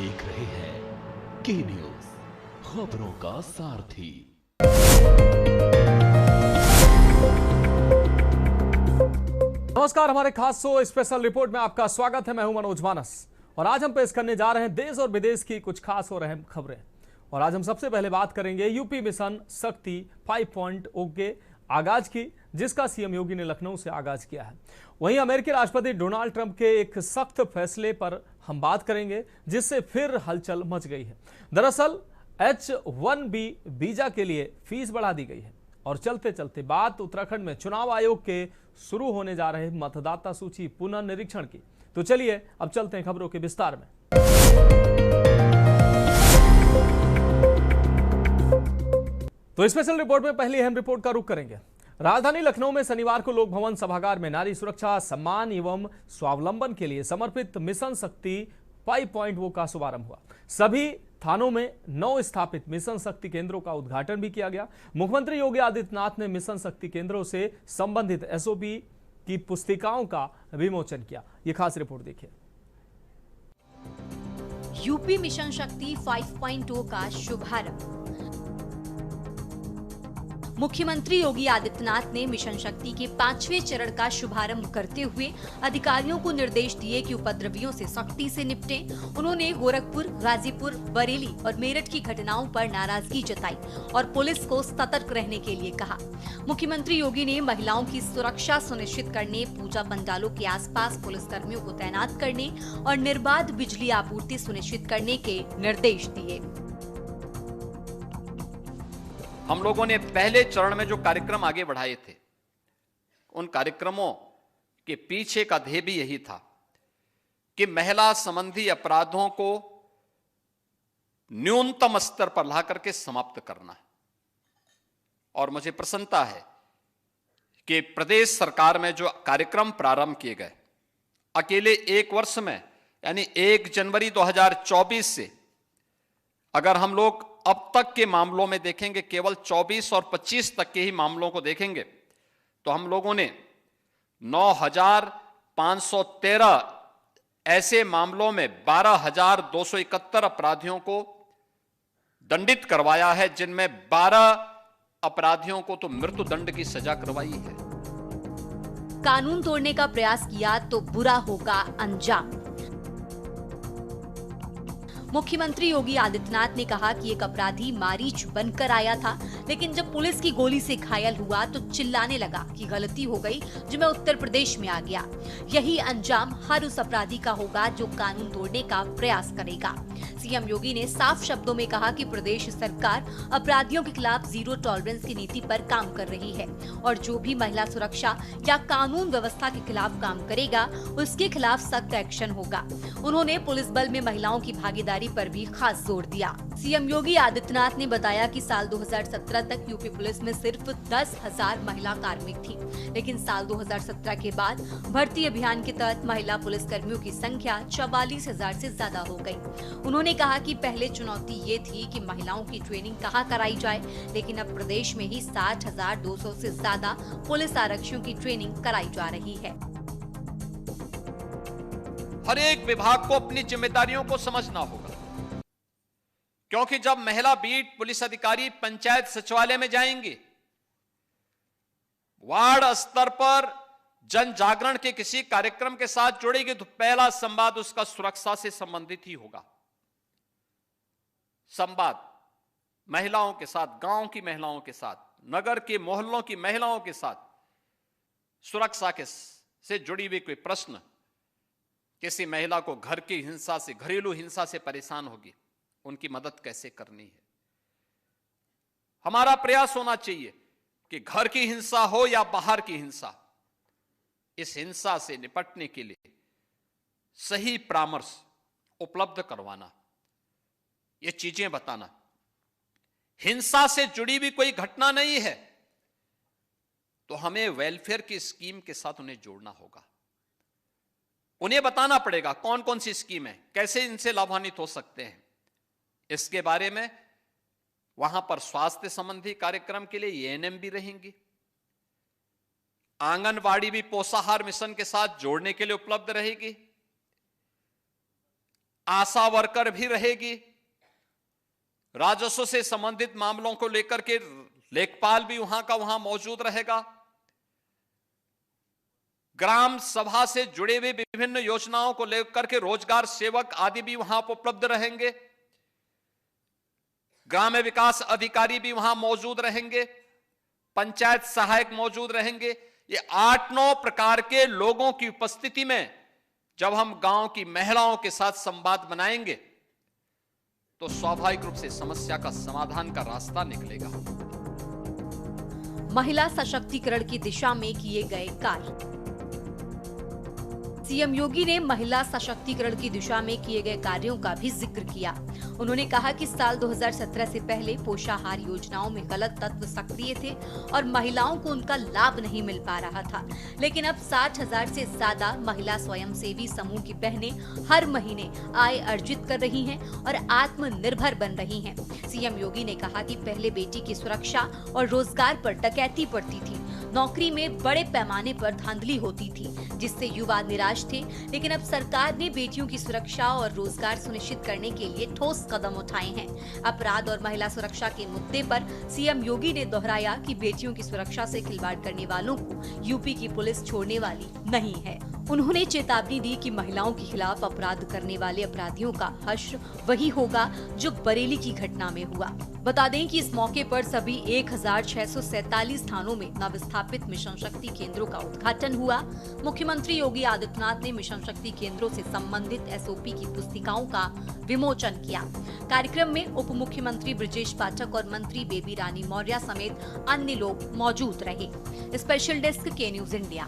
देख रहे हैं के न्यूज, खबरों का सारथी। नमस्कार, हमारे खास शो स्पेशल रिपोर्ट में आपका स्वागत है। मैं हूं मनोज मानस और आज हम पेश करने जा रहे हैं देश और विदेश की कुछ खास और अहम खबरें। और आज हम सबसे पहले बात करेंगे यूपी मिशन शक्ति 5.0 के आगाज की, जिसका सीएम योगी ने लखनऊ से आगाज किया है। वहीं अमेरिकी राष्ट्रपति डोनाल्ड ट्रंप के एक सख्त फैसले पर हम बात करेंगे, जिससे फिर हलचल मच गई है। दरअसल H-1B वीजा के लिए फीस बढ़ा दी गई है। और चलते चलते बात उत्तराखंड में चुनाव आयोग के शुरू होने जा रहे मतदाता सूची पुनर्निरीक्षण की। तो चलिए अब चलते हैं खबरों के विस्तार में। तो स्पेशल रिपोर्ट में पहली अहम रिपोर्ट का रुख करेंगे। राजधानी लखनऊ में शनिवार को लोक भवन सभागार में नारी सुरक्षा, सम्मान एवं स्वावलंबन के लिए समर्पित मिशन शक्ति 5.0 का शुभारंभ हुआ। सभी थानों में 9 स्थापित मिशन शक्ति केंद्रों का उद्घाटन भी किया गया। मुख्यमंत्री योगी आदित्यनाथ ने मिशन शक्ति केंद्रों से संबंधित एसओपी की पुस्तिकाओं का विमोचन किया। यह खास रिपोर्ट देखिए। यूपी मिशन शक्ति 5.0 का शुभारंभ। मुख्यमंत्री योगी आदित्यनाथ ने मिशन शक्ति के 5वें चरण का शुभारंभ करते हुए अधिकारियों को निर्देश दिए कि उपद्रवियों से सख्ती से निपटें। उन्होंने गोरखपुर, गाजीपुर, बरेली और मेरठ की घटनाओं पर नाराजगी जताई और पुलिस को सतर्क रहने के लिए कहा। मुख्यमंत्री योगी ने महिलाओं की सुरक्षा सुनिश्चित करने, पूजा पंडालों के आसपास पुलिसकर्मियों को तैनात करने और निर्बाध बिजली आपूर्ति सुनिश्चित करने के निर्देश दिए। हम लोगों ने पहले चरण में जो कार्यक्रम आगे बढ़ाए थे, उन कार्यक्रमों के पीछे का ध्येय भी यही था कि महिला संबंधी अपराधों को न्यूनतम स्तर पर ला करके समाप्त करना है। और मुझे प्रसन्नता है कि प्रदेश सरकार में जो कार्यक्रम प्रारंभ किए गए, अकेले एक वर्ष में यानी 1 जनवरी 2024 से अगर हम लोग अब तक के मामलों में देखेंगे, केवल 24 और 25 तक के ही मामलों को देखेंगे, तो हम लोगों ने 9,513 ऐसे मामलों में 12,271 अपराधियों को दंडित करवाया है, जिनमें 12 अपराधियों को तो मृत्यु दंड की सजा करवाई है। कानून तोड़ने का प्रयास किया तो बुरा होगा अंजाम। मुख्यमंत्री योगी आदित्यनाथ ने कहा कि एक अपराधी मारीच बनकर आया था, लेकिन जब पुलिस की गोली से घायल हुआ तो चिल्लाने लगा कि गलती हो गई, जो मैं उत्तर प्रदेश में आ गया। यही अंजाम हर उस अपराधी का होगा जो कानून तोड़ने का प्रयास करेगा। सीएम योगी ने साफ शब्दों में कहा कि प्रदेश सरकार अपराधियों के खिलाफ जीरो टॉलरेंस की नीति पर काम कर रही है और जो भी महिला सुरक्षा या कानून व्यवस्था के खिलाफ काम करेगा, उसके खिलाफ सख्त एक्शन होगा। उन्होंने पुलिस बल में महिलाओं की भागीदारी पर भी खास जोर दिया। सीएम योगी आदित्यनाथ ने बताया कि साल 2017 तक यूपी पुलिस में सिर्फ 10,000 महिला कार्मिक थी, लेकिन साल 2017 के बाद भर्ती अभियान के तहत महिला पुलिस कर्मियों की संख्या 44,000 से ज्यादा हो गई। उन्होंने कहा कि पहले चुनौती ये थी कि महिलाओं की ट्रेनिंग कहाँ कराई जाए, लेकिन अब प्रदेश में ही 60,200 से ज्यादा पुलिस आरक्षियों की ट्रेनिंग कराई जा रही है। हर एक विभाग को अपनी जिम्मेदारियों को समझना होगा, क्योंकि जब महिला बीट पुलिस अधिकारी पंचायत सचिवालय में जाएंगे, वार्ड स्तर पर जन जागरण के किसी कार्यक्रम के साथ जुड़ेगी, तो पहला संवाद उसका सुरक्षा से संबंधित ही होगा। संवाद महिलाओं के साथ, गांव की महिलाओं के साथ, नगर के मोहल्लों की महिलाओं के साथ, सुरक्षा के से जुड़ी हुई कोई प्रश्न, किसी महिला को घर की हिंसा से, घरेलू हिंसा से परेशान होगी, उनकी मदद कैसे करनी है। हमारा प्रयास होना चाहिए कि घर की हिंसा हो या बाहर की हिंसा, इस हिंसा से निपटने के लिए सही परामर्श उपलब्ध करवाना, ये चीजें बताना। हिंसा से जुड़ी भी कोई घटना नहीं है तो हमें वेलफेयर की स्कीम के साथ उन्हें जोड़ना होगा। उन्हें बताना पड़ेगा कौन कौन सी स्कीम है, कैसे इनसे लाभान्वित हो सकते हैं। इसके बारे में वहां पर स्वास्थ्य संबंधी कार्यक्रम के लिए एएनएम भी रहेंगी। आंगनवाड़ी भी पोषाहार मिशन के साथ जोड़ने के लिए उपलब्ध रहेगी। आशा वर्कर भी रहेगी, राजस्व से संबंधित मामलों को लेकर के लेखपाल भी वहां का वहां मौजूद रहेगा, ग्राम सभा से जुड़े हुए विभिन्न योजनाओं को लेकर के रोजगार सेवक आदि भी वहां उपलब्ध रहेंगे, ग्राम्य विकास अधिकारी भी वहां मौजूद रहेंगे, पंचायत सहायक मौजूद रहेंगे। ये 8-9 प्रकार के लोगों की उपस्थिति में जब हम गांव की महिलाओं के साथ संवाद बनाएंगे तो स्वाभाविक रूप से समस्या का समाधान का रास्ता निकलेगा। महिला सशक्तिकरण की दिशा में किए गए कार्य। सीएम योगी ने महिला सशक्तिकरण की दिशा में किए गए कार्यों का भी जिक्र किया। उन्होंने कहा कि साल 2017 से पहले पोषाहार योजनाओं में गलत तत्व सक्रिय थे और महिलाओं को उनका लाभ नहीं मिल पा रहा था, लेकिन अब 60,000 से ज्यादा महिला स्वयंसेवी समूह की बहनें हर महीने आय अर्जित कर रही हैं और आत्मनिर्भर बन रही हैं। सीएम योगी ने कहा कि पहले बेटी की सुरक्षा और रोजगार पर डकैती पड़ती थी, नौकरी में बड़े पैमाने पर धांधली होती थी, जिससे युवा निराश थे, लेकिन अब सरकार ने बेटियों की सुरक्षा और रोजगार सुनिश्चित करने के लिए ठोस कदम उठाए हैं। अपराध और महिला सुरक्षा के मुद्दे पर सीएम योगी ने दोहराया कि बेटियों की सुरक्षा से खिलवाड़ करने वालों को यूपी की पुलिस छोड़ने वाली नहीं है। उन्होंने चेतावनी दी कि महिलाओं के खिलाफ अपराध करने वाले अपराधियों का हश्र वही होगा जो बरेली की घटना में हुआ। बता दें कि इस मौके पर सभी 1647 थानों में नवस्थापित मिशन शक्ति केंद्रों का उद्घाटन हुआ। मुख्यमंत्री योगी आदित्यनाथ ने मिशन शक्ति केंद्रों से संबंधित एसओपी की पुस्तिकाओं का विमोचन किया। कार्यक्रम में उप मुख्यमंत्री ब्रजेश पाठक और मंत्री बेबी रानी मौर्य समेत अन्य लोग मौजूद रहे। स्पेशल डेस्क के न्यूज इंडिया।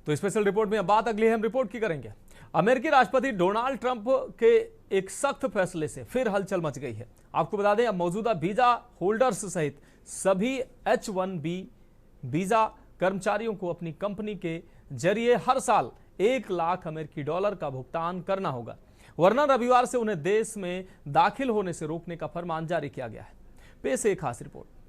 तो स्पेशल रिपोर्ट में अब बात अगली हम रिपोर्ट की करेंगे। अमेरिकी राष्ट्रपति डोनाल्ड ट्रंप के एक सख्त फैसले से फिर हलचल मच गई है। आपको बता दें, अब मौजूदा वीजा होल्डर्स सहित सभी H-1B वीजा कर्मचारियों को अपनी कंपनी के जरिए हर साल 1 लाख अमेरिकी डॉलर का भुगतान करना होगा, वरना रविवार से उन्हें देश में दाखिल होने से रोकने का फरमान जारी किया गया है। पेश है एक खास रिपोर्ट।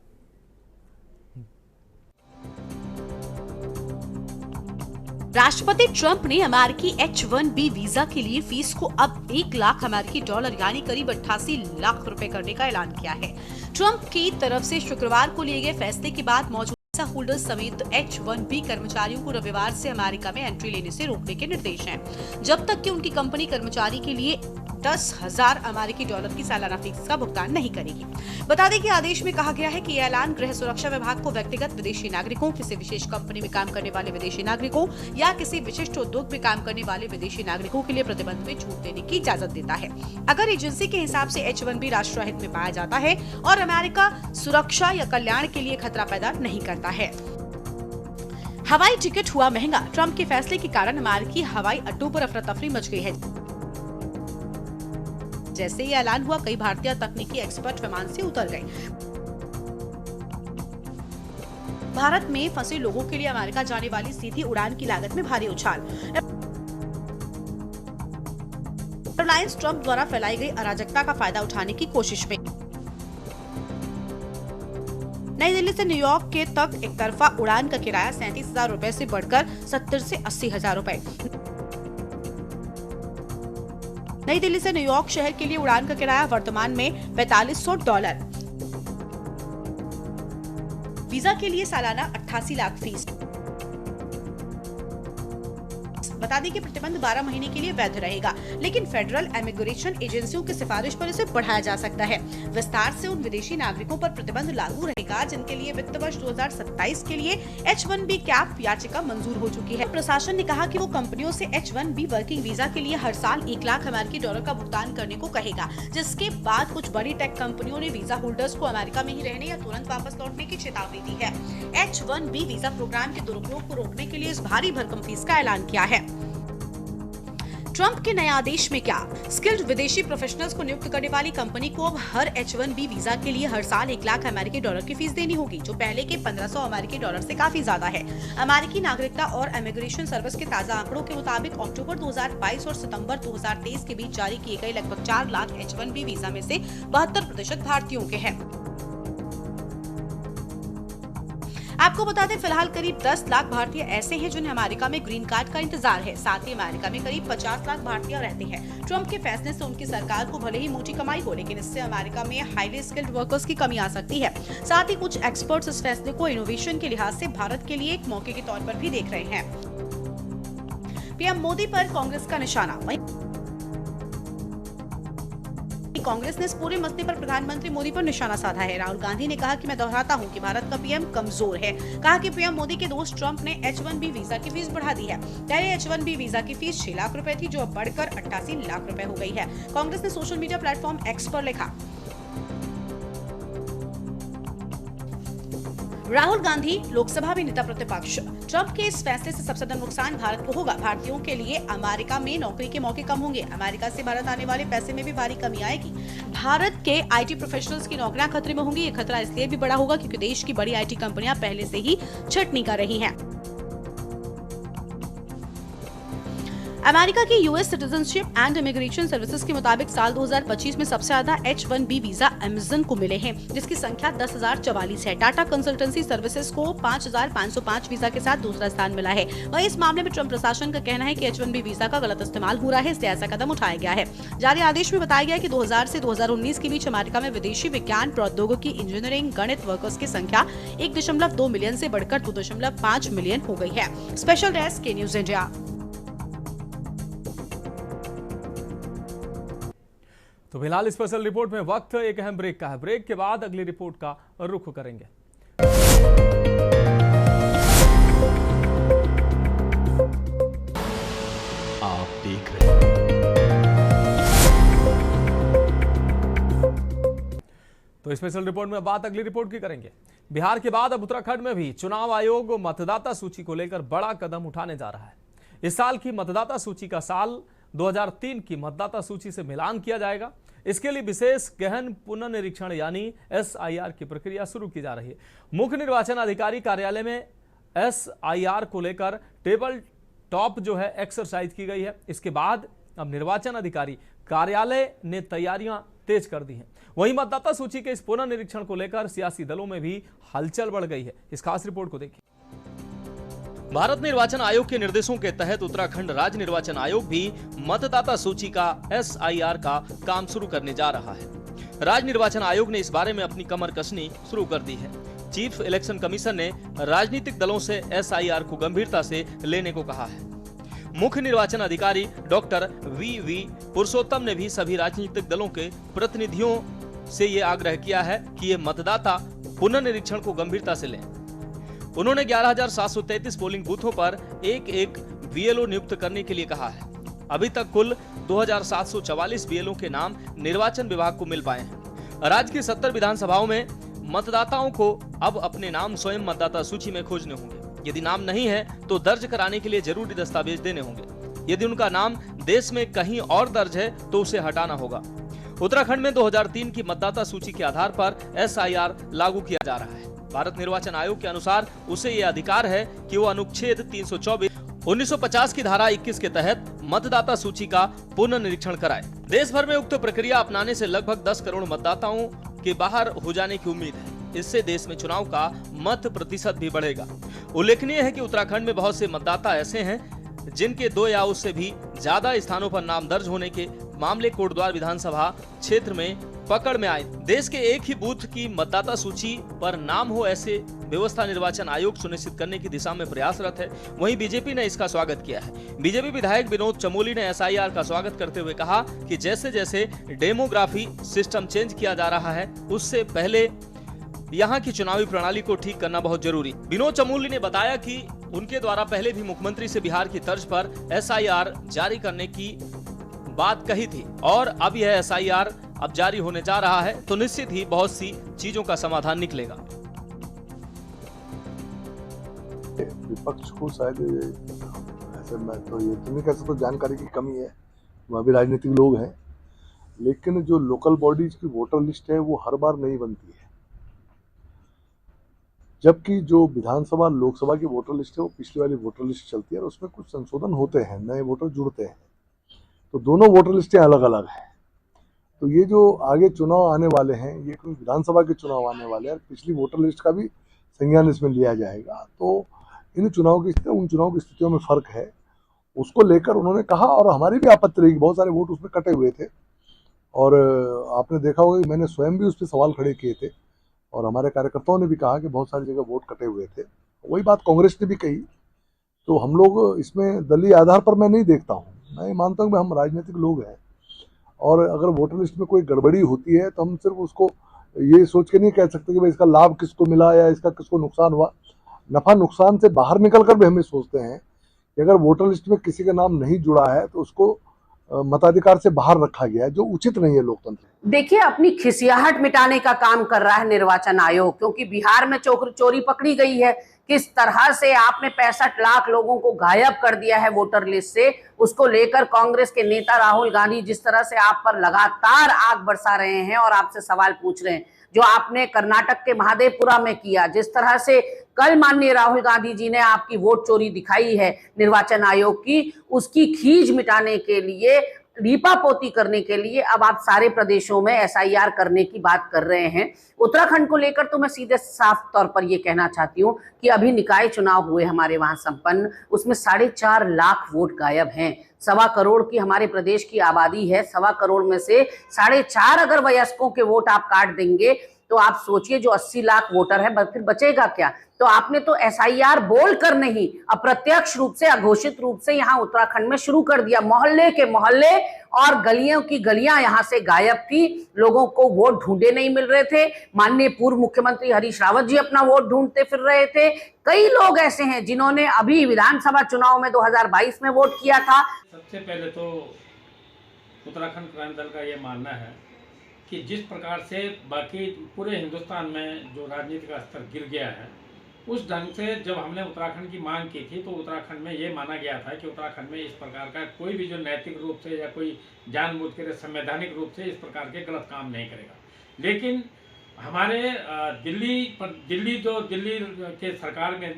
राष्ट्रपति ट्रंप ने अमेरिकी H-1B वीजा के लिए फीस को अब 1 लाख अमेरिकी डॉलर यानी करीब 88 लाख रुपए करने का ऐलान किया है। ट्रंप की तरफ से शुक्रवार को लिए गए फैसले के बाद मौजूदा वीजा होल्डर्स समेत H-1B कर्मचारियों को रविवार से अमेरिका में एंट्री लेने से रोकने के निर्देश हैं, जब तक कि उनकी कंपनी कर्मचारी के लिए 10,000 अमेरिकी डॉलर की सालाना फीस का भुगतान नहीं करेगी। बता दें कि आदेश में कहा गया है कि यह ऐलान गृह सुरक्षा विभाग को व्यक्तिगत विदेशी नागरिकों, किसी विशेष कंपनी में काम करने वाले विदेशी नागरिकों या किसी विशिष्ट उद्योग में काम करने वाले विदेशी नागरिकों के लिए प्रतिबंध में छूट देने की इजाजत देता है, अगर एजेंसी के हिसाब से H-1B राष्ट्रहित में पाया जाता है और अमेरिका सुरक्षा या कल्याण के लिए खतरा पैदा नहीं करता है। हवाई टिकट हुआ महंगा। ट्रंप के फैसले के कारण अमेरिकी हवाई अड्डों पर अफरा तफरी मच गई है। जैसे ये ऐलान हुआ, कई भारतीय तकनीकी एक्सपर्ट विमान से उतर गए। भारत में फंसे लोगों के लिए अमेरिका जाने वाली सीधी उड़ान की लागत में भारी उछाल। एयरलाइंस ट्रंप द्वारा फैलाई गई अराजकता का फायदा उठाने की कोशिश में। नई दिल्ली से न्यूयॉर्क के तक एक तरफा उड़ान का किराया 37,000 रुपए से बढ़कर 70 से 80,000 रुपए। नई दिल्ली से न्यूयॉर्क शहर के लिए उड़ान का किराया वर्तमान में $4500। वीजा के लिए सालाना 88 लाख फीस। बता दें कि प्रतिबंध 12 महीने के लिए वैध रहेगा, लेकिन फेडरल इमिग्रेशन एजेंसियों की सिफारिश पर इसे बढ़ाया जा सकता है। विस्तार से उन विदेशी नागरिकों पर प्रतिबंध लागू रहेगा जिनके लिए वित्त वर्ष 2027 के लिए H-1B कैप याचिका मंजूर हो चुकी है। प्रशासन ने कहा कि वो कंपनियों से H-1B वर्किंग वीजा के लिए हर साल 1 लाख अमेरिकी डॉलर का भुगतान करने को कहेगा, जिसके बाद कुछ बड़ी टेक कंपनियों ने वीजा होल्डर्स को अमेरिका में ही रहने या तुरंत वापस लौटने की चेतावनी दी है। H-1B वीजा प्रोग्राम के दुरुपयोग को रोकने के लिए इस भारी भरकम फीस का ऐलान किया है। ट्रंप के नए आदेश में क्या? स्किल्ड विदेशी प्रोफेशनल्स को नियुक्त करने वाली कंपनी को अब हर H-1B वीजा के लिए हर साल 1 लाख अमेरिकी डॉलर की फीस देनी होगी, जो पहले के 1500 अमेरिकी डॉलर से काफी ज्यादा है। अमेरिकी नागरिकता और इमिग्रेशन सर्विस के ताजा आंकड़ों के मुताबिक अक्टूबर 2022 और सितंबर 2023 के बीच जारी किए गए लगभग 4 लाख H-1B वीजा में से 72% भारतीयों के हैं। आपको बता दें फिलहाल करीब 10 लाख भारतीय ऐसे हैं जिन्हें अमेरिका में ग्रीन कार्ड का इंतजार है। साथ ही अमेरिका में करीब 50 लाख भारतीय रहते हैं। ट्रंप के फैसले से उनकी सरकार को भले ही मोटी कमाई हो, लेकिन इससे अमेरिका में हाईली स्किल्ड वर्कर्स की कमी आ सकती है। साथ ही कुछ एक्सपर्ट्स इस फैसले को इनोवेशन के लिहाज से भारत के लिए एक मौके के तौर पर भी देख रहे हैं। पीएम मोदी पर कांग्रेस का निशाना। कांग्रेस ने इस पूरे मसले पर प्रधानमंत्री मोदी पर निशाना साधा है। राहुल गांधी ने कहा कि मैं दोहराता हूं कि भारत का पीएम कमजोर है। कहा कि पीएम मोदी के दोस्त ट्रंप ने H1B वीजा की फीस बढ़ा दी है। पहले H1B वीजा की फीस 6 लाख रुपए थी, जो अब बढ़कर 88 लाख रुपए हो गई है। कांग्रेस ने सोशल मीडिया प्लेटफॉर्म एक्स पर लिखा, राहुल गांधी लोकसभा में नेता प्रतिपक्ष। ट्रंप के इस फैसले से सबसे ज्यादा नुकसान भारत को होगा। भारतीयों के लिए अमेरिका में नौकरी के मौके कम होंगे। अमेरिका से भारत आने वाले पैसे में भी भारी कमी आएगी। भारत के आईटी प्रोफेशनल्स की नौकरियां खतरे में होंगी। ये खतरा इसलिए भी बड़ा होगा क्योंकि देश की बड़ी आईटी कंपनियां पहले से ही छटनी कर रही हैं। अमेरिका की US citizenship and immigration services के मुताबिक साल 2025 में सबसे ज्यादा H1B वीजा अमेज़न को मिले हैं, जिसकी संख्या 10,044 है। टाटा कंसल्टेंसी सर्विसेज को 5,505 वीजा के साथ दूसरा स्थान मिला है। वहीं इस मामले में ट्रंप प्रशासन का कहना है कि H1B वीजा का गलत इस्तेमाल हो रहा है, इसलिए ऐसा कदम उठाया गया है। जारी आदेश में बताया गया कि 2000 से 2019 के बीच अमेरिका में विदेशी विज्ञान, प्रौद्योगिकी, इंजीनियरिंग, गणित वर्कर्स की संख्या 1.2 मिलियन से बढ़कर 2.5 मिलियन हो गई है। स्पेशल डेस्क के न्यूज इंडिया। तो फिलहाल स्पेशल रिपोर्ट में वक्त एक अहम ब्रेक का है। ब्रेक के बाद अगली रिपोर्ट का रुख करेंगे। आप देख रहे हैं तो स्पेशल रिपोर्ट में बात अगली रिपोर्ट की करेंगे। बिहार के बाद अब उत्तराखंड में भी चुनाव आयोग मतदाता सूची को लेकर बड़ा कदम उठाने जा रहा है। इस साल की मतदाता सूची का साल 2003 की मतदाता सूची से मिलान किया जाएगा। इसके लिए विशेष गहन पुनर्निरीक्षण यानी SIR की प्रक्रिया शुरू की जा रही है। मुख्य निर्वाचन अधिकारी कार्यालय में SIR को लेकर टेबल टॉप जो है एक्सरसाइज की गई है। इसके बाद अब निर्वाचन अधिकारी कार्यालय ने तैयारियां तेज कर दी हैं। वहीं मतदाता सूची के इस पुनर्निरीक्षण को लेकर सियासी दलों में भी हलचल बढ़ गई है। इस खास रिपोर्ट को देखिए। भारत निर्वाचन आयोग के निर्देशों के तहत उत्तराखंड राज्य निर्वाचन आयोग भी मतदाता सूची का SIR का काम शुरू करने जा रहा है। राज्य निर्वाचन आयोग ने इस बारे में अपनी कमर कसनी शुरू कर दी है। चीफ इलेक्शन कमीशन ने राजनीतिक दलों से SIR को गंभीरता से लेने को कहा है। मुख्य निर्वाचन अधिकारी डॉक्टर VV पुरुषोत्तम ने भी सभी राजनीतिक दलों के प्रतिनिधियों से ये आग्रह किया है कि ये मतदाता पुनर्निरीक्षण को गंभीरता से लें। उन्होंने 11,733 पोलिंग बूथों पर एक VLO नियुक्त करने के लिए कहा है। अभी तक कुल 2,744 VLO के नाम निर्वाचन विभाग को मिल पाए हैं। राज्य की 70 विधानसभाओं में मतदाताओं को अब अपने नाम स्वयं मतदाता सूची में खोजने होंगे। यदि नाम नहीं है तो दर्ज कराने के लिए जरूरी दस्तावेज देने होंगे। यदि उनका नाम देश में कहीं और दर्ज है तो उसे हटाना होगा। उत्तराखंड में 2003 की मतदाता सूची के आधार पर SIR लागू किया जा रहा है। भारत निर्वाचन आयोग के अनुसार उसे ये अधिकार है कि वो अनुच्छेद 324 1950 की धारा 21 के तहत मतदाता सूची का पुनर्निरीक्षण कराए। देश भर में उक्त प्रक्रिया अपनाने से लगभग 10 करोड़ मतदाताओं के बाहर हो जाने की उम्मीद है। इससे देश में चुनाव का मत प्रतिशत भी बढ़ेगा। उल्लेखनीय है कि उत्तराखंड में बहुत से मतदाता ऐसे हैं जिनके 2 या उससे भी ज्यादा स्थानों पर नाम दर्ज होने के मामले कोटद्वार विधानसभा क्षेत्र में पकड़ में आए। देश के एक ही बूथ की मतदाता सूची पर नाम हो, ऐसे व्यवस्था निर्वाचन आयोग सुनिश्चित करने की दिशा में प्रयासरत है। वहीं बीजेपी ने इसका स्वागत किया है। बीजेपी विधायक विनोद चमोली ने SIR का स्वागत करते हुए कहा कि जैसे जैसे डेमोग्राफी सिस्टम चेंज किया जा रहा है, उससे पहले यहाँ की चुनावी प्रणाली को ठीक करना बहुत जरूरी। विनोद चमोली ने बताया कि उनके द्वारा पहले भी मुख्यमंत्री से बिहार की तर्ज पर SIR जारी करने की बात कही थी और अब यह SIR अब जारी होने जा रहा है तो निश्चित ही बहुत सी चीजों का समाधान निकलेगा। विपक्ष को शायद ऐसे मैं तो ये तो नहीं कह सकता, जानकारी की कमी है, वहाँ भी राजनीतिक लोग हैं, लेकिन जो लोकल बॉडीज की वोटर लिस्ट है वो हर बार नहीं बनती है, जबकि जो विधानसभा लोकसभा की वोटर लिस्ट है वो पिछली वाली वोटर लिस्ट चलती है और उसमें कुछ संशोधन होते हैं, नए वोटर जुड़ते हैं, तो दोनों वोटर लिस्टें अलग अलग हैं। तो ये जो आगे चुनाव आने वाले हैं, ये कोई विधानसभा के चुनाव आने वाले हैं, पिछली वोटर लिस्ट का भी संज्ञान इसमें लिया जाएगा। तो इन चुनाव की स्थिति उन चुनाव की स्थितियों में फर्क है, उसको लेकर उन्होंने कहा। और हमारी भी आपत्ति रही, बहुत सारे वोट उसमें कटे हुए थे और आपने देखा होगा कि मैंने स्वयं भी उस पर सवाल खड़े किए थे और हमारे कार्यकर्ताओं ने भी कहा कि बहुत सारी जगह वोट कटे हुए थे। वही बात कांग्रेस ने भी कही। तो हम लोग इसमें दलीय आधार पर मैं नहीं देखता हूँ, मैं मानता हूँ कि हम राजनीतिक लोग हैं और अगर वोटर लिस्ट में कोई गड़बड़ी होती है तो हम सिर्फ उसको ये सोच के नहीं कह सकते कि भाई इसका लाभ किसको मिला या इसका किसको नुकसान हुआ। नफा नुकसान से बाहर निकल कर भी हम सोचते हैं कि अगर वोटर लिस्ट में किसी का नाम नहीं जुड़ा है तो उसको मताधिकार से बाहर रखा गया है, जो उचित नहीं है लोकतंत्र। देखिए, अपनी खिसियाहट मिटाने का काम कर रहा है निर्वाचन आयोग, क्योंकि बिहार में चोरी पकड़ी गई है। किस तरह से आपने 65 लाख लोगों को गायब कर दिया है वोटर लिस्ट से, उसको लेकर कांग्रेस के नेता राहुल गांधी जिस तरह से आप पर लगातार आग बरसा रहे हैं और आपसे सवाल पूछ रहे हैं, जो आपने कर्नाटक के महादेवपुरा में किया, जिस तरह से कल माननीय राहुल गांधी जी ने आपकी वोट चोरी दिखाई है निर्वाचन आयोग की, उसकी खींच मिटाने के लिए, लीपापोती करने के लिए अब आप सारे प्रदेशों में SIR करने की बात कर रहे हैं। उत्तराखंड को लेकर तो मैं सीधे साफ तौर पर यह कहना चाहती हूँ कि अभी निकाय चुनाव हुए हमारे वहां संपन्न, उसमें 4.5 लाख वोट गायब हैं। 1.25 करोड़ की हमारे प्रदेश की आबादी है, 1.25 करोड़ में से 4.5 अगर वयस्कों के वोट आप काट देंगे तो आप सोचिए जो 80 लाख वोटर है फिर बचेगा क्या। तो आपने तो SIR बोल कर नहीं, अप्रत्यक्ष रूप से, अघोषित रूप से यहाँ उत्तराखंड में शुरू कर दिया। मोहल्ले के मोहल्ले और गलियों की गलियां यहाँ से गायब थी, लोगों को वोट ढूंढे नहीं मिल रहे थे। माननीय पूर्व मुख्यमंत्री हरीश रावत जी अपना वोट ढूंढते फिर रहे थे। कई लोग ऐसे हैं जिन्होंने अभी विधानसभा चुनाव में 2022 में वोट किया था। सबसे पहले तो उत्तराखंड क्रांति दल का ये मानना है कि जिस प्रकार से बाकी पूरे हिंदुस्तान में जो राजनीति का स्तर गिर गया है, उस ढंग से जब हमने उत्तराखंड की मांग की थी तो उत्तराखंड में ये माना गया था कि उत्तराखंड में इस प्रकार का कोई भी जो नैतिक रूप से या कोई जानबूझ कर संवैधानिक रूप से इस प्रकार के गलत काम नहीं करेगा। लेकिन हमारे दिल्ली के सरकार में,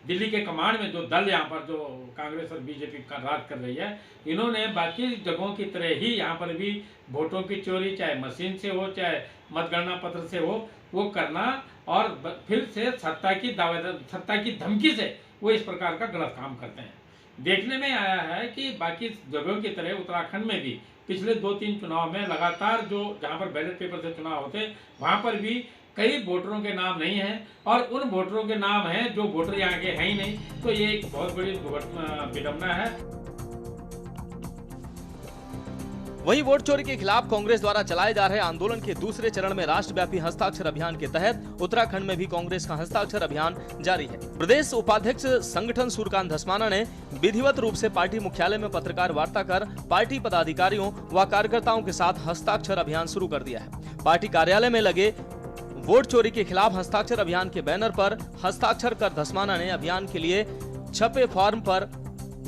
दिल्ली के कमांड में जो दल यहाँ पर जो कांग्रेस और बीजेपी का राज कर रही है, इन्होंने बाकी जगहों की तरह ही यहाँ पर भी वोटों की चोरी, चाहे मशीन से हो चाहे मतगणना पत्र से हो, वो करना और फिर से सत्ता की धमकी से वो इस प्रकार का गलत काम करते हैं। देखने में आया है कि बाकी जगहों की तरह उत्तराखंड में भी पिछले 2-3 चुनाव में लगातार जो जहाँ पर बैलेट पेपर से चुनाव होते, वहाँ पर भी कई वोटरों के नाम नहीं हैं और उन वोटरों के नाम हैं जो वोटर यहाँ के हैं ही नहीं। तो ये एक बहुत बड़ी विडंबना है। वहीं वोट चोरी के खिलाफ कांग्रेस द्वारा चलाए जा रहे आंदोलन के दूसरे चरण में राष्ट्रव्यापी हस्ताक्षर अभियान के तहत उत्तराखंड में भी कांग्रेस का हस्ताक्षर अभियान जारी है। प्रदेश उपाध्यक्ष संगठन सूर्यकांत धस्माना ने विधिवत रूप से पार्टी मुख्यालय में पत्रकार वार्ता कर पार्टी पदाधिकारियों व कार्यकर्ताओं के साथ हस्ताक्षर अभियान शुरू कर दिया है। पार्टी कार्यालय में लगे वोट चोरी के खिलाफ हस्ताक्षर अभियान के बैनर पर हस्ताक्षर कर धस्माना ने अभियान के लिए छपे फॉर्म पर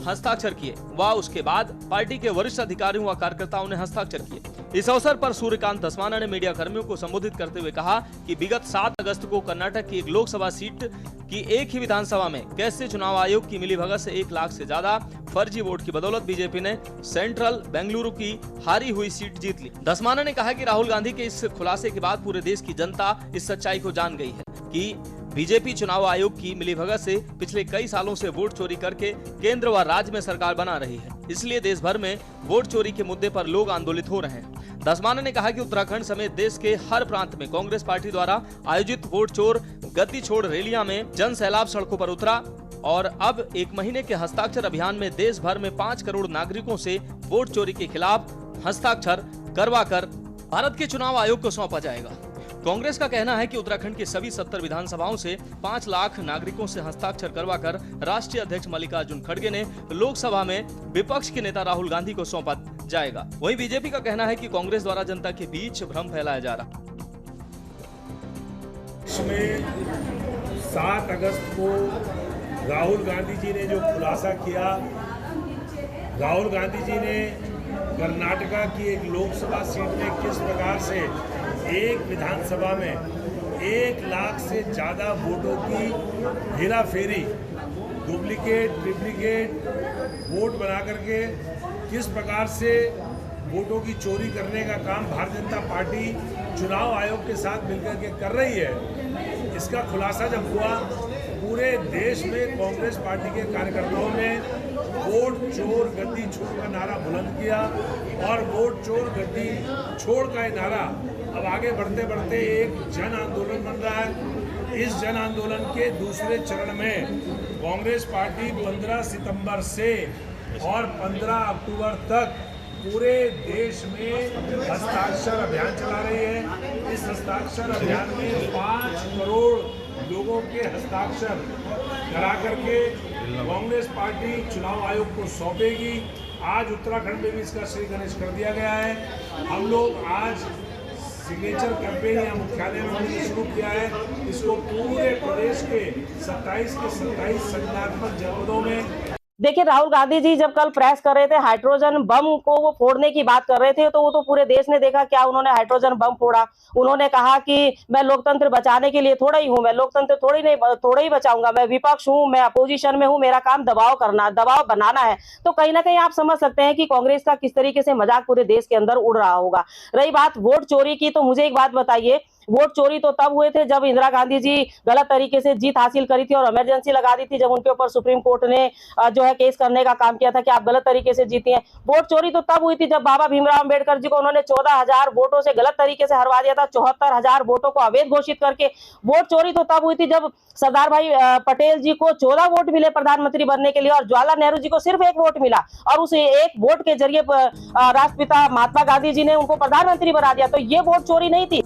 हस्ताक्षर किए व उसके बाद पार्टी के वरिष्ठ अधिकारियों व कार्यकर्ताओं ने हस्ताक्षर किए। इस अवसर पर सूर्यकांत धस्माना ने मीडिया कर्मियों को संबोधित करते हुए कहा कि विगत 7 अगस्त को कर्नाटक की एक लोकसभा सीट की एक ही विधानसभा में कैसे चुनाव आयोग की मिलीभगत से 1 लाख से ज्यादा फर्जी वोट की बदौलत बीजेपी ने सेंट्रल बेंगलुरु की हारी हुई सीट जीत ली। धस्माना ने कहा कि राहुल गांधी के इस खुलासे के बाद पूरे देश की जनता इस सच्चाई को जान गई है कि बीजेपी चुनाव आयोग की मिलीभगत से पिछले कई सालों से वोट चोरी करके केंद्र व राज्य में सरकार बना रही है। इसलिए देश भर में वोट चोरी के मुद्दे पर लोग आंदोलित हो रहे हैं। धस्माना ने कहा कि उत्तराखंड समेत देश के हर प्रांत में कांग्रेस पार्टी द्वारा आयोजित वोट चोर गद्दी छोड़ रैलियां में जन सैलाब सड़कों पर उतरा और अब 1 महीने के हस्ताक्षर अभियान में देश भर में 5 करोड़ नागरिकों से वोट चोरी के खिलाफ हस्ताक्षर करवाकर भारत के चुनाव आयोग को सौंपा जाएगा। कांग्रेस का कहना है कि उत्तराखंड की सभी 70 विधानसभाओं से 5 लाख नागरिकों से हस्ताक्षर करवाकर राष्ट्रीय अध्यक्ष मल्लिकार्जुन खड़गे ने लोकसभा में विपक्ष के नेता राहुल गांधी को सौंपा जाएगा। वहीं बीजेपी का कहना है कि कांग्रेस द्वारा जनता के बीच भ्रम फैलाया जा रहा। इसमें 7 अगस्त को राहुल गांधी जी ने जो खुलासा किया, राहुल गांधी जी ने कर्नाटका की एक लोकसभा सीट में किस प्रकार से एक विधानसभा में 1 लाख से ज़्यादा वोटों की हेराफेरी, डुप्लीकेट ट्रिप्लीकेट वोट बना करके किस प्रकार से वोटों की चोरी करने का काम भारतीय जनता पार्टी चुनाव आयोग के साथ मिलकर के कर रही है, इसका खुलासा जब हुआ, पूरे देश में कांग्रेस पार्टी के कार्यकर्ताओं ने वोट चोर गद्दी छोड़ का नारा बुलंद किया और वोट चोर गद्दी छोड़ का ये नारा अब आगे बढ़ते बढ़ते एक जन आंदोलन बन रहा है। इस जन आंदोलन के दूसरे चरण में कांग्रेस पार्टी 15 सितंबर से और 15 अक्टूबर तक पूरे देश में हस्ताक्षर अभियान चला रही है। इस हस्ताक्षर अभियान में 5 करोड़ लोगों के हस्ताक्षर करा करके कांग्रेस पार्टी चुनाव आयोग को सौंपेगी। आज उत्तराखंड में भी इसका श्री गणेश कर दिया गया है। हम लोग आज सिग्नेचर कैंपेन या मुख्यालय में हमने शुरू किया है। इसको पूरे प्रदेश के 27 के 27 संगठनात्मक जनपदों में। देखिए, राहुल गांधी जी जब कल प्रेस कर रहे थे, हाइड्रोजन बम को वो फोड़ने की बात कर रहे थे, तो वो तो पूरे देश ने देखा क्या उन्होंने हाइड्रोजन बम फोड़ा। उन्होंने कहा कि मैं लोकतंत्र बचाने के लिए थोड़ा ही हूँ, मैं लोकतंत्र थोड़ा ही बचाऊंगा, मैं विपक्ष हूँ, मैं अपोजिशन में हूँ, मेरा काम दबाव बनाना है। तो कहीं ना कहीं आप समझ सकते हैं कि कांग्रेस का किस तरीके से मजाक पूरे देश के अंदर उड़ रहा होगा। रही बात वोट चोरी की, तो मुझे एक बात बताइए, वोट चोरी तो तब हुए थे जब इंदिरा गांधी जी गलत तरीके से जीत हासिल करी थी और इमरजेंसी लगा दी थी, जब उनके ऊपर सुप्रीम कोर्ट ने जो है केस करने का काम किया था कि आप गलत तरीके से जीती हैं। वोट चोरी तो तब हुई थी जब बाबा भीमराव अंबेडकर जी को उन्होंने 14,000 वोटों से गलत तरीके से हरवा दिया था, 74,000 वोटों को अवैध घोषित करके। वोट चोरी तो तब हुई थी जब सरदार भाई पटेल जी को 14 वोट मिले प्रधानमंत्री बनने के लिए और जवाहरलाल नेहरू जी को सिर्फ 1 वोट मिला और उस 1 वोट के जरिए राष्ट्रपिता महात्मा गांधी जी ने उनको प्रधानमंत्री बना दिया। तो ये वोट चोरी नहीं थी।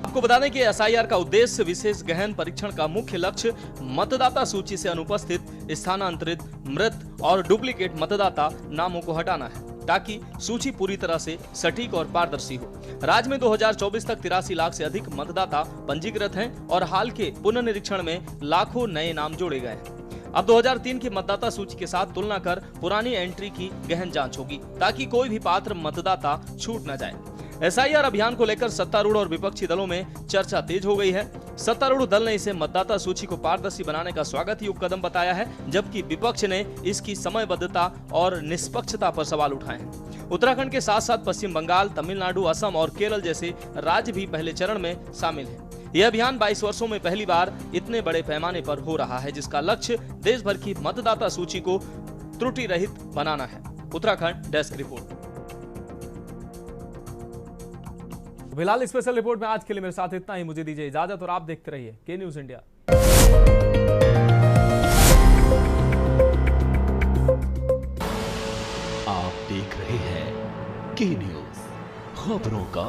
आपको बता दें कि एसआईआर का उद्देश्य विशेष गहन परीक्षण का मुख्य लक्ष्य मतदाता सूची से अनुपस्थित, स्थानांतरित, मृत और डुप्लीकेट मतदाता नामों को हटाना है ताकि सूची पूरी तरह से सटीक और पारदर्शी हो। राज्य में 2024 तक 83 लाख से अधिक मतदाता पंजीकृत हैं और हाल के पुनर्निरीक्षण में लाखों नए नाम जोड़े गए हैं। अब 2003 की मतदाता सूची के साथ तुलना कर पुरानी एंट्री की गहन जांच होगी ताकि कोई भी पात्र मतदाता छूट न जाए। एसआईआर अभियान को लेकर सत्तारूढ़ और विपक्षी दलों में चर्चा तेज हो गई है। सत्तारूढ़ दल ने इसे मतदाता सूची को पारदर्शी बनाने का स्वागत योग्य कदम बताया है, जबकि विपक्ष ने इसकी समयबद्धता और निष्पक्षता पर सवाल उठाए हैं। उत्तराखंड के साथ साथ पश्चिम बंगाल, तमिलनाडु, असम और केरल जैसे राज्य भी पहले चरण में शामिल हैं। यह अभियान 22 वर्षों में पहली बार इतने बड़े पैमाने पर हो रहा है, जिसका लक्ष्य देश भर की मतदाता सूची को त्रुटि रहित बनाना है। Uttarakhand desk report. फिलहाल स्पेशल रिपोर्ट में आज के लिए मेरे साथ इतना ही। मुझे दीजिए इजाजत और आप देखते रहिए के न्यूज इंडिया। आप देख रहे हैं के न्यूज, खबरों का